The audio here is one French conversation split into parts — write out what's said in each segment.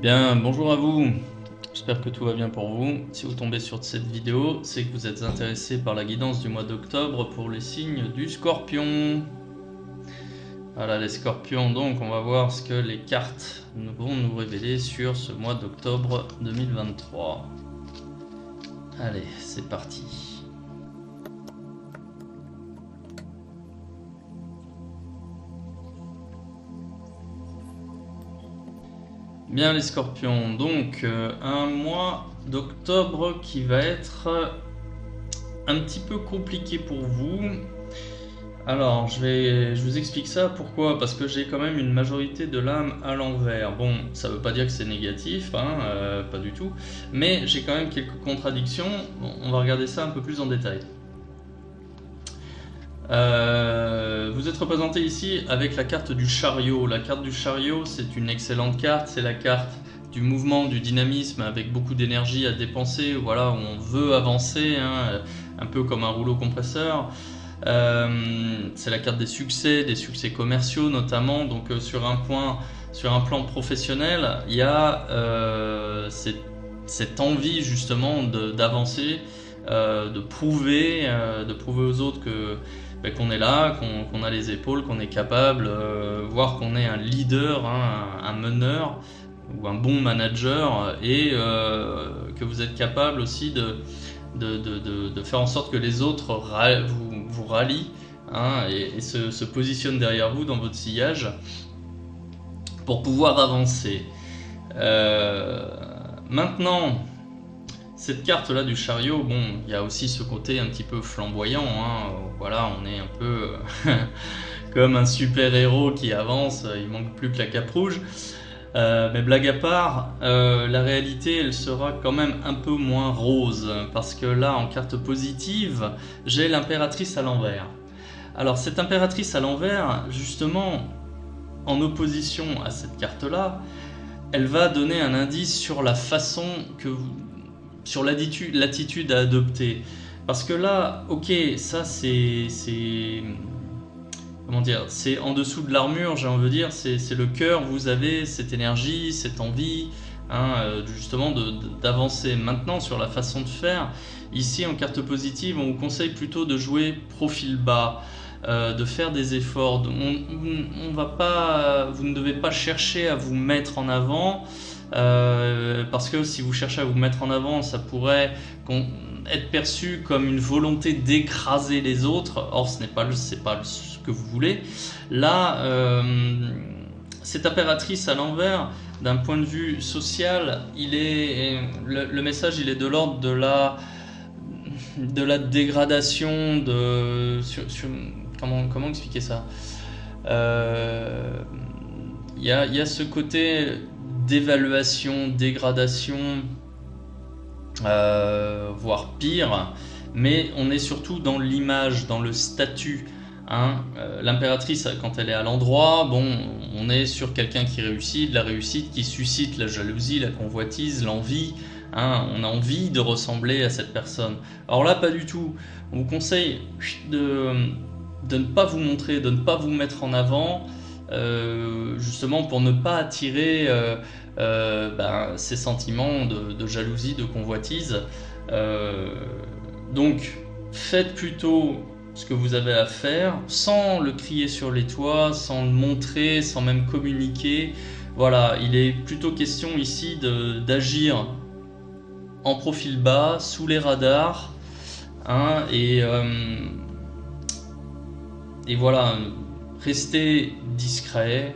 Bien, bonjour à vous, j'espère que tout va bien pour vous. Si vous tombez sur cette vidéo, c'est que vous êtes intéressé par la guidance du mois d'octobre pour les signes du Scorpion. Voilà les Scorpions, donc on va voir ce que les cartes vont nous révéler sur ce mois d'octobre 2023. Allez, c'est parti. Bien les Scorpions, donc un mois d'octobre qui va être un petit peu compliqué pour vous. Alors, je vous explique ça, pourquoi? Parce que j'ai quand même une majorité de l'âme à l'envers. Bon, ça veut pas dire que c'est négatif, hein, pas du tout, mais j'ai quand même quelques contradictions. Bon, on va regarder ça un peu plus en détail. Vous êtes représenté ici avec la carte du chariot. La carte du chariot, c'est une excellente carte, c'est la carte du mouvement, du dynamisme, avec beaucoup d'énergie à dépenser, voilà, où on veut avancer, hein, un peu comme un rouleau compresseur. C'est la carte des succès commerciaux notamment. Donc sur un plan professionnel, il y a cette envie justement d'avancer, de prouver aux autres qu'on est là, qu'on a les épaules, qu'on est capable, voire qu'on est un leader, hein, un meneur ou un bon manager, et que vous êtes capable aussi de faire en sorte que les autres vous rallient, hein, et se positionnent derrière vous dans votre sillage pour pouvoir avancer. Maintenant, cette carte là du chariot, bon, il y a aussi ce côté un petit peu flamboyant, hein, voilà, on est un peu comme un super héros qui avance, il manque plus que la cape rouge. Mais blague à part, la réalité elle sera quand même un peu moins rose, parce que là en carte positive, j'ai l'impératrice à l'envers. Alors cette impératrice à l'envers, justement, en opposition à cette carte-là, elle va donner un indice sur la façon sur l'attitude à adopter. Parce que là, ok, ça c'est comment dire, c'est en dessous de l'armure, j'ai envie de dire, c'est le cœur, vous avez cette énergie, cette envie, hein, justement d'avancer. Maintenant, sur la façon de faire, ici en carte positive, on vous conseille plutôt de jouer profil bas, de faire des efforts. On va pas, vous ne devez pas chercher à vous mettre en avant, parce que si vous cherchez à vous mettre en avant, ça pourrait être perçu comme une volonté d'écraser les autres. Or, c'est pas ce que vous voulez. Là, cette impératrice à l'envers, d'un point de vue social, le message, il est de l'ordre de la dégradation, comment expliquer ça? Il y a ce côté d'évaluation, dégradation, voire pire, mais on est surtout dans l'image, dans le statut, hein. L'impératrice, quand elle est à l'endroit, bon, on est sur quelqu'un qui réussit, de la réussite qui suscite la jalousie, la convoitise, l'envie, hein. On a envie de ressembler à cette personne. Alors là, pas du tout. On vous conseille de ne pas vous montrer, de ne pas vous mettre en avant, justement pour ne pas attirer ces sentiments de jalousie, de convoitise. Donc faites plutôt ce que vous avez à faire sans le crier sur les toits, sans le montrer, sans même communiquer. Voilà, il est plutôt question ici d'agir en profil bas, sous les radars, hein, et voilà, restez discret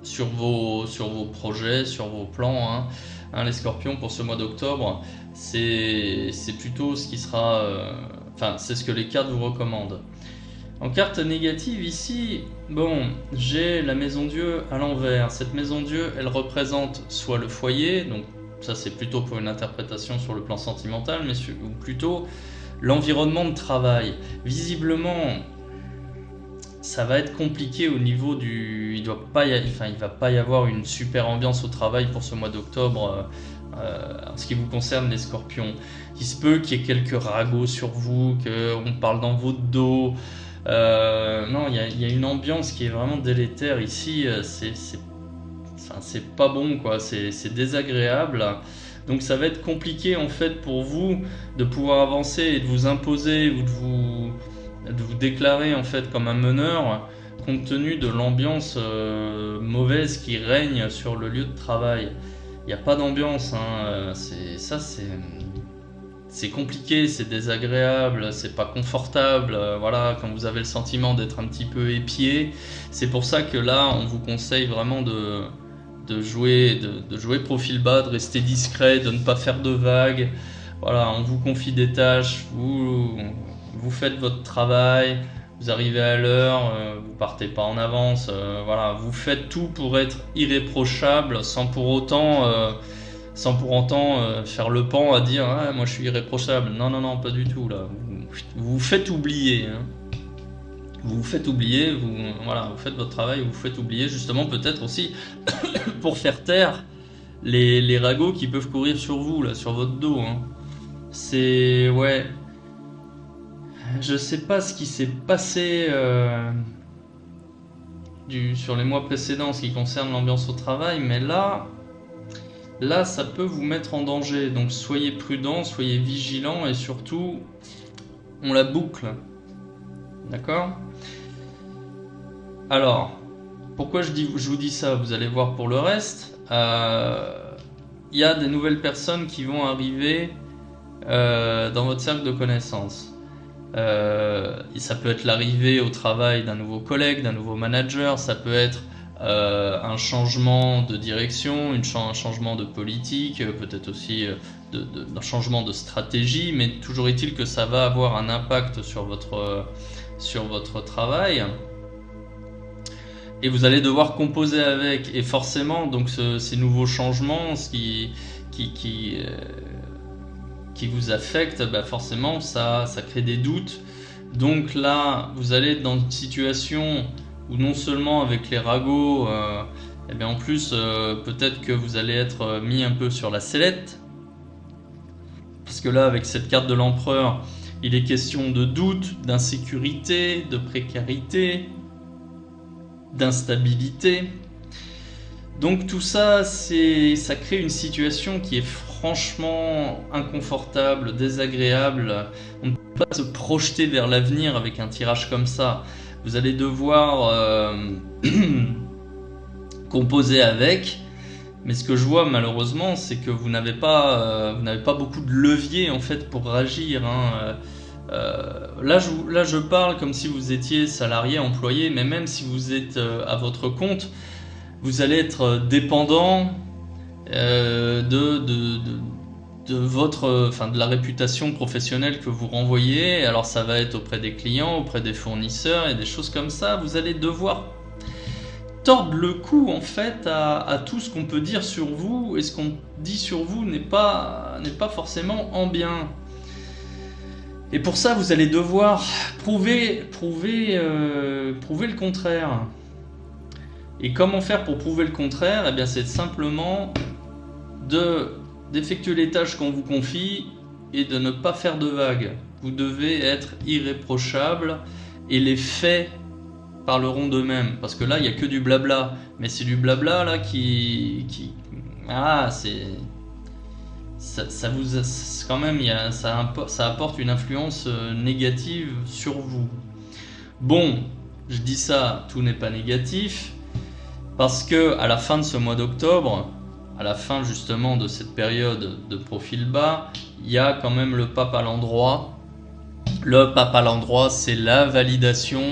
sur vos projets, sur vos plans, hein. Hein, les scorpions, pour ce mois d'octobre, c'est plutôt ce qui sera... c'est ce que les cartes vous recommandent. En carte négative, ici, bon, j'ai la maison Dieu à l'envers. Cette maison Dieu, elle représente soit le foyer, donc ça c'est plutôt pour une interprétation sur le plan sentimental, mais ou plutôt l'environnement de travail. Visiblement, ça va être compliqué au niveau il va pas y avoir une super ambiance au travail pour ce mois d'octobre, en ce qui vous concerne les scorpions. Il se peut qu'il y ait quelques ragots sur vous, qu'on parle dans votre dos. Non, il y a une ambiance qui est vraiment délétère ici. enfin, c'est pas bon, quoi. C'est désagréable. Donc ça va être compliqué en fait pour vous de pouvoir avancer et de vous imposer ou de vous déclarer en fait comme un meneur, compte tenu de l'ambiance mauvaise qui règne sur le lieu de travail. Il n'y a pas d'ambiance, hein. C'est compliqué, c'est désagréable, c'est pas confortable. Voilà, quand vous avez le sentiment d'être un petit peu épié, c'est pour ça que là, on vous conseille vraiment de jouer profil bas, de rester discret, de ne pas faire de vagues. Voilà, on vous confie des tâches, vous faites votre travail, vous arrivez à l'heure, vous partez pas en avance. Voilà, vous faites tout pour être irréprochable sans pour autant faire le pan à dire ah, moi je suis irréprochable. Non, non, non, pas du tout là. Vous vous faites oublier. Hein. Vous vous faites oublier, vous faites votre travail, vous vous faites oublier justement peut-être aussi pour faire taire les ragots qui peuvent courir sur vous, là, sur votre dos. Hein. C'est... ouais... Je sais pas ce qui s'est passé sur les mois précédents en ce qui concerne l'ambiance au travail, mais là, ça peut vous mettre en danger. Donc soyez prudents, soyez vigilants et surtout, on la boucle. D'accord ? Alors, pourquoi je vous dis ça ? Vous allez voir pour le reste. Il y a des nouvelles personnes qui vont arriver dans votre cercle de connaissances. Et ça peut être l'arrivée au travail d'un nouveau collègue, d'un nouveau manager, ça peut être un changement de direction, un changement de politique, peut-être aussi un changement de stratégie, mais toujours est-il que ça va avoir un impact sur votre travail. Et vous allez devoir composer avec, et forcément, donc ces nouveaux changements, ce qui vous affecte, bah forcément, ça crée des doutes. Donc là, vous allez être dans une situation où non seulement avec les ragots, et bien en plus, peut-être que vous allez être mis un peu sur la sellette. Parce que là, avec cette carte de l'empereur, il est question de doute, d'insécurité, de précarité, d'instabilité. Donc tout ça, ça crée une situation qui est franchement inconfortable, désagréable. On ne peut pas se projeter vers l'avenir avec un tirage comme ça. Vous allez devoir composer avec. Mais ce que je vois malheureusement, c'est que vous n'avez pas beaucoup de levier en fait pour agir. Hein. Là, je parle comme si vous étiez salarié, employé, mais même si vous êtes à votre compte, vous allez être dépendant de la réputation professionnelle que vous renvoyez. Alors ça va être auprès des clients, auprès des fournisseurs et des choses comme ça. Vous allez devoir tordre le cou en fait à tout ce qu'on peut dire sur vous, et ce qu'on dit sur vous n'est pas forcément en bien. Et pour ça, vous allez devoir prouver le contraire. Et comment faire pour prouver le contraire ? Eh bien, c'est simplement d'effectuer les tâches qu'on vous confie et de ne pas faire de vagues. Vous devez être irréprochable et les faits parleront d'eux-mêmes. Parce que là, il n'y a que du blabla. Mais c'est du blabla là quand même, ça apporte une influence négative sur vous. Bon, je dis ça, tout n'est pas négatif, parce que à la fin de ce mois d'octobre, à la fin justement de cette période de profil bas, il y a quand même le pape à l'endroit. Le pape à l'endroit, c'est la validation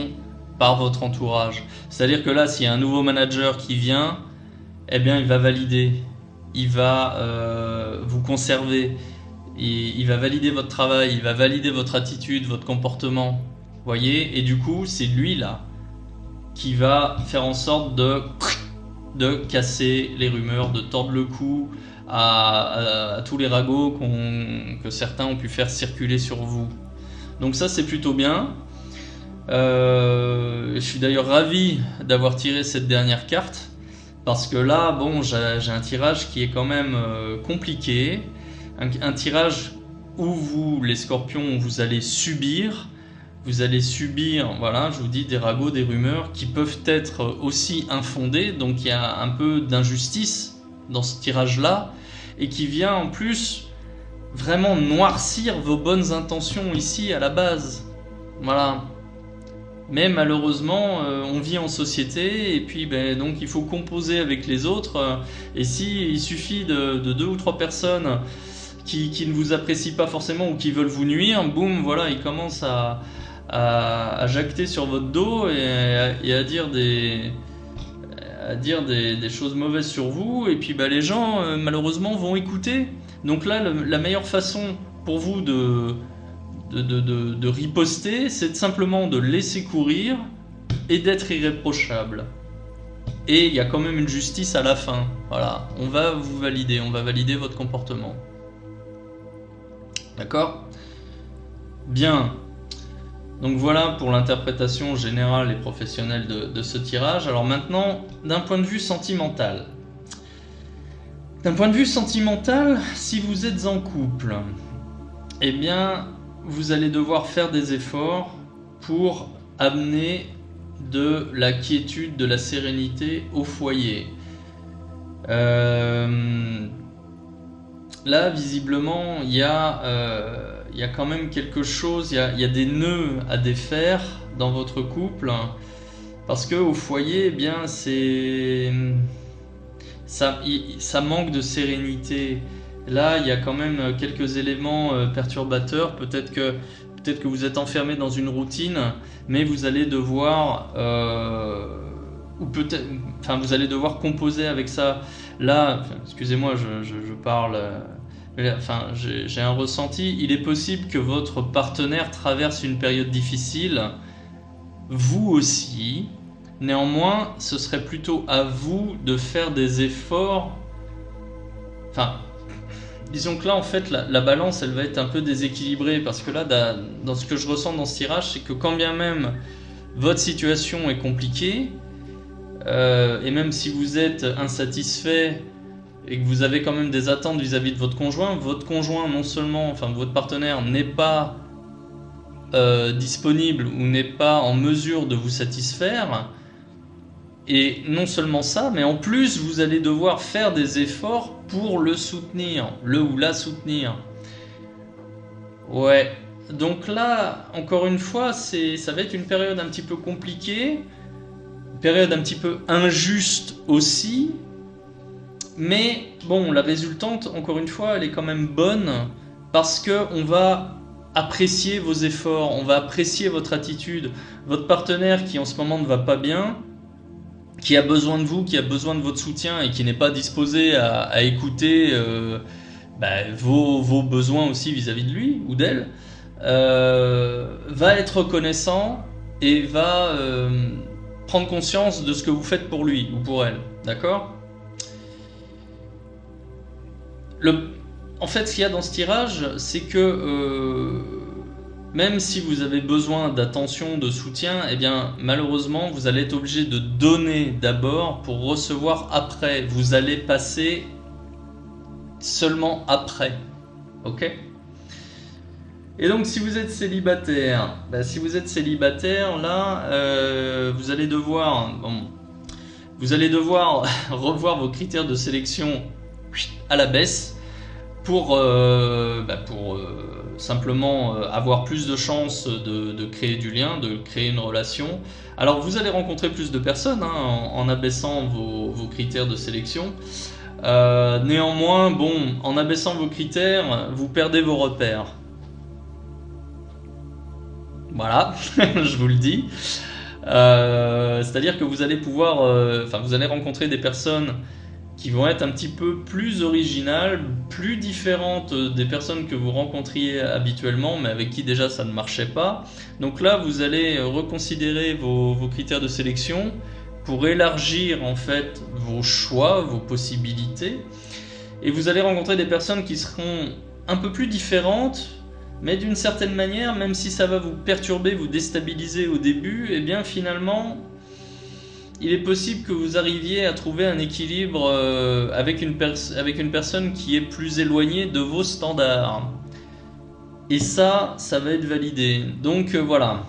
par votre entourage. C'est-à-dire que là, s'il y a un nouveau manager qui vient, eh bien, il va valider. Il va vous conserver, il va valider votre travail, il va valider votre attitude, votre comportement, voyez. Et du coup, c'est lui là qui va faire en sorte de casser les rumeurs, de tordre le cou à tous les ragots que certains ont pu faire circuler sur vous. Donc ça, c'est plutôt bien. Je suis d'ailleurs ravi d'avoir tiré cette dernière carte. Parce que là, bon, j'ai un tirage qui est quand même compliqué. Un tirage où vous, les scorpions, vous allez subir. vous allez subir, voilà, je vous dis, des ragots, des rumeurs qui peuvent être aussi infondées, donc il y a un peu d'injustice dans ce tirage-là, et qui vient en plus vraiment noircir vos bonnes intentions ici à la base. Voilà. Mais malheureusement, on vit en société, et puis donc il faut composer avec les autres, et si il suffit de 2 ou 3 personnes qui ne vous apprécient pas forcément ou qui veulent vous nuire, boum, voilà, ils commencent à jacter sur votre dos et à dire des choses mauvaises sur vous, et puis les gens malheureusement vont écouter. Donc là, la meilleure façon pour vous de riposter, c'est simplement de laisser courir et d'être irréprochable. Et il y a quand même une justice à la fin. Voilà, on va vous valider, on va valider votre comportement. D'accord ? Bien. Donc voilà pour l'interprétation générale et professionnelle de ce tirage. Alors maintenant, d'un point de vue sentimental. D'un point de vue sentimental, si vous êtes en couple, eh bien, vous allez devoir faire des efforts pour amener de la quiétude, de la sérénité au foyer. Là, visiblement, il y a quand même quelque chose, il y a des nœuds à défaire dans votre couple, parce que au foyer, eh bien, ça manque de sérénité. Là, il y a quand même quelques éléments perturbateurs. Peut-être que vous êtes enfermé dans une routine, mais vous allez devoir vous allez devoir composer avec ça. Là, excusez-moi, je parle. J'ai un ressenti. Il est possible que votre partenaire traverse une période difficile, vous aussi. Néanmoins, ce serait plutôt à vous de faire des efforts. Disons que là, en fait, la balance, elle va être un peu déséquilibrée, parce que là, dans ce que je ressens dans ce tirage, c'est que quand bien même votre situation est compliquée, et même si vous êtes insatisfait et que vous avez quand même des attentes vis-à-vis de votre conjoint non seulement, votre partenaire n'est pas disponible ou n'est pas en mesure de vous satisfaire, et non seulement ça, mais en plus vous allez devoir faire des efforts pour le soutenir, le ou la soutenir. Ouais, donc là, encore une fois, ça va être une période un petit peu compliquée, une période un petit peu injuste aussi, mais bon, la résultante, encore une fois, elle est quand même bonne, parce qu'on va apprécier vos efforts, on va apprécier votre attitude. Votre partenaire qui en ce moment ne va pas bien, qui a besoin de vous, qui a besoin de votre soutien et qui n'est pas disposé à écouter vos besoins aussi vis-à-vis de lui ou d'elle, va être reconnaissant et va prendre conscience de ce que vous faites pour lui ou pour elle. D'accord ? En fait, ce qu'il y a dans ce tirage, c'est que même si vous avez besoin d'attention, de soutien, eh bien, malheureusement, vous allez être obligé de donner d'abord pour recevoir après. Vous allez passer seulement après. Ok ? Et donc, si vous êtes célibataire, là, vous allez devoir revoir vos critères de sélection à la baisse pour simplement avoir plus de chances de créer du lien, de créer une relation. Alors vous allez rencontrer plus de personnes en abaissant vos critères de sélection. Néanmoins, en abaissant vos critères, vous perdez vos repères. Voilà, je vous le dis. C'est-à-dire que vous allez vous allez rencontrer des personnes qui vont être un petit peu plus originales, plus différentes des personnes que vous rencontriez habituellement, mais avec qui déjà ça ne marchait pas. Donc là, vous allez reconsidérer vos critères de sélection pour élargir en fait vos choix, vos possibilités. Et vous allez rencontrer des personnes qui seront un peu plus différentes, mais d'une certaine manière, même si ça va vous perturber, vous déstabiliser au début, et bien finalement, il est possible que vous arriviez à trouver un équilibre avec une personne qui est plus éloignée de vos standards. Et ça va être validé. Donc voilà.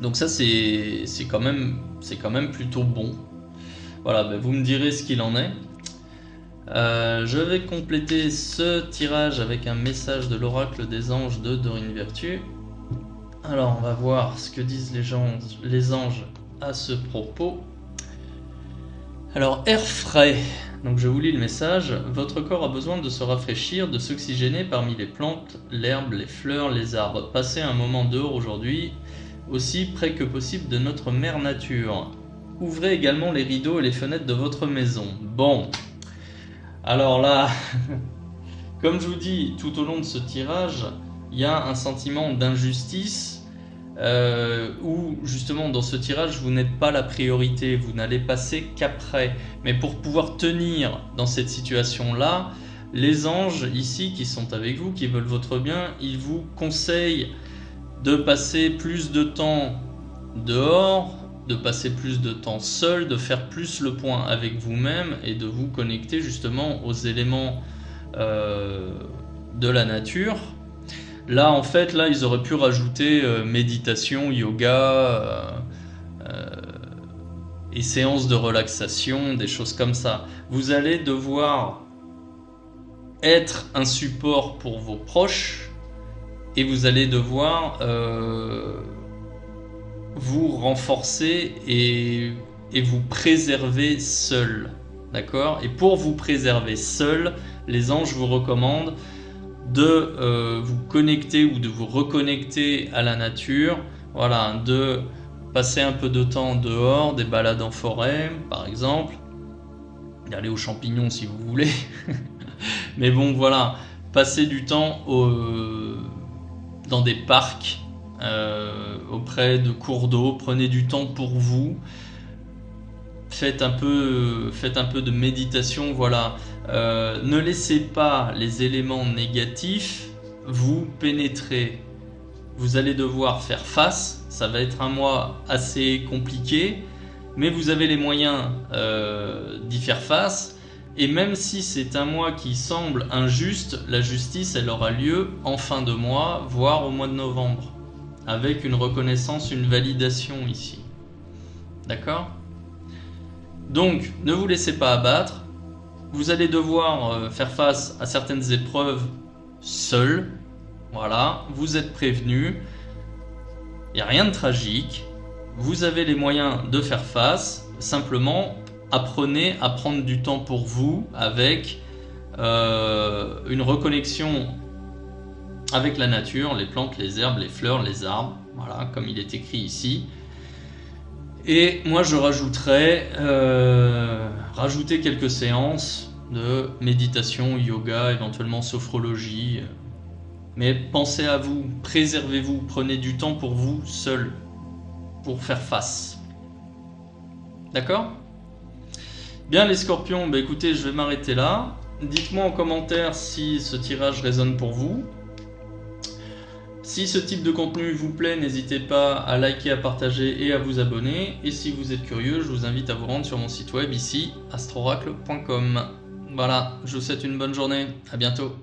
Donc ça c'est quand même plutôt bon. Voilà, ben vous me direz ce qu'il en est. Je vais compléter ce tirage avec un message de l'oracle des anges de Dorine Virtue. Alors on va voir ce que disent les anges à ce propos. Alors air frais, donc je vous lis le message. Votre corps a besoin de se rafraîchir, de s'oxygéner parmi les plantes, l'herbe, les fleurs, les arbres. Passez un moment dehors aujourd'hui, aussi près que possible de notre mère nature. Ouvrez également les rideaux et les fenêtres de votre maison. Bon, alors là, comme je vous dis tout au long de ce tirage, il y a un sentiment d'injustice où justement dans ce tirage vous n'êtes pas la priorité, vous n'allez passer qu'après. Mais pour pouvoir tenir dans cette situation-là, les anges ici qui sont avec vous, qui veulent votre bien, ils vous conseillent de passer plus de temps dehors, de passer plus de temps seul, de faire plus le point avec vous-même et de vous connecter justement aux éléments de la nature. Là en fait, là ils auraient pu rajouter méditation, yoga et séances de relaxation, des choses comme ça. Vous allez devoir être un support pour vos proches et vous allez devoir vous renforcer et vous préserver seul, d'accord? Et pour vous préserver seul, les anges vous recommandent de vous connecter ou de vous reconnecter à la nature, voilà, de passer un peu de temps dehors, des balades en forêt par exemple, d'aller aux champignons si vous voulez, mais bon voilà, passer du temps dans des parcs, auprès de cours d'eau, prenez du temps pour vous, faites un peu de méditation, voilà. Ne laissez pas les éléments négatifs vous pénétrer. Vous allez devoir faire face, ça va être un mois assez compliqué, mais vous avez les moyens d'y faire face. Et même si c'est un mois qui semble injuste, la justice elle aura lieu en fin de mois, voire au mois de novembre, avec une reconnaissance, une validation ici. D'accord ? Donc, ne vous laissez pas abattre. Vous allez devoir faire face à certaines épreuves seul. Voilà, vous êtes prévenus. Il n'y a rien de tragique. Vous avez les moyens de faire face. Simplement, apprenez à prendre du temps pour vous avec une reconnexion avec la nature, les plantes, les herbes, les fleurs, les arbres. Voilà, comme il est écrit ici. Et moi je rajouterais rajouter quelques séances de méditation, yoga, éventuellement sophrologie. Mais pensez à vous, préservez-vous, prenez du temps pour vous seul, pour faire face. D'accord ? Bien les scorpions, bah écoutez, je vais m'arrêter là. Dites-moi en commentaire si ce tirage résonne pour vous. Si ce type de contenu vous plaît, n'hésitez pas à liker, à partager et à vous abonner. Et si vous êtes curieux, je vous invite à vous rendre sur mon site web ici, astroracle.com. Voilà, je vous souhaite une bonne journée, à bientôt.